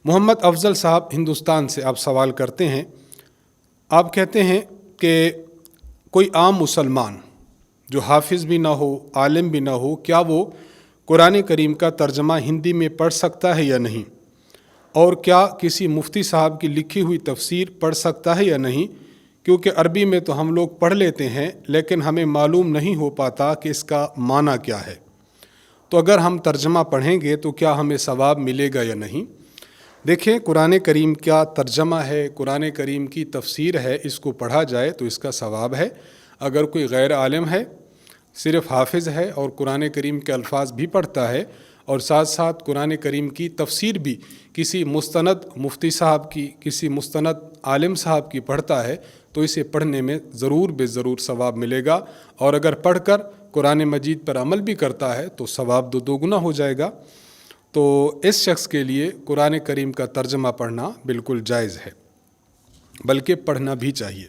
محمد افضل صاحب ہندوستان سے آپ سوال کرتے ہیں، آپ کہتے ہیں کہ کوئی عام مسلمان جو حافظ بھی نہ ہو، عالم بھی نہ ہو، کیا وہ قرآن کریم کا ترجمہ ہندی میں پڑھ سکتا ہے یا نہیں؟ اور کیا کسی مفتی صاحب کی لکھی ہوئی تفسیر پڑھ سکتا ہے یا نہیں؟ کیونکہ عربی میں تو ہم لوگ پڑھ لیتے ہیں لیکن ہمیں معلوم نہیں ہو پاتا کہ اس کا معنی کیا ہے، تو اگر ہم ترجمہ پڑھیں گے تو کیا ہمیں ثواب ملے گا یا نہیں؟ دیکھیں، قرآن کریم کا ترجمہ ہے، قرآن کریم کی تفسیر ہے، اس کو پڑھا جائے تو اس کا ثواب ہے۔ اگر کوئی غیر عالم ہے، صرف حافظ ہے اور قرآن کریم کے الفاظ بھی پڑھتا ہے اور ساتھ ساتھ قرآن کریم کی تفسیر بھی کسی مستند مفتی صاحب کی، کسی مستند عالم صاحب کی پڑھتا ہے، تو اسے پڑھنے میں ضرور بے ضرور ثواب ملے گا، اور اگر پڑھ کر قرآن مجید پر عمل بھی کرتا ہے تو ثواب دوگنا ہو جائے گا۔ تو اس شخص کے لیے قرآن کریم کا ترجمہ پڑھنا بالکل جائز ہے، بلکہ پڑھنا بھی چاہیے۔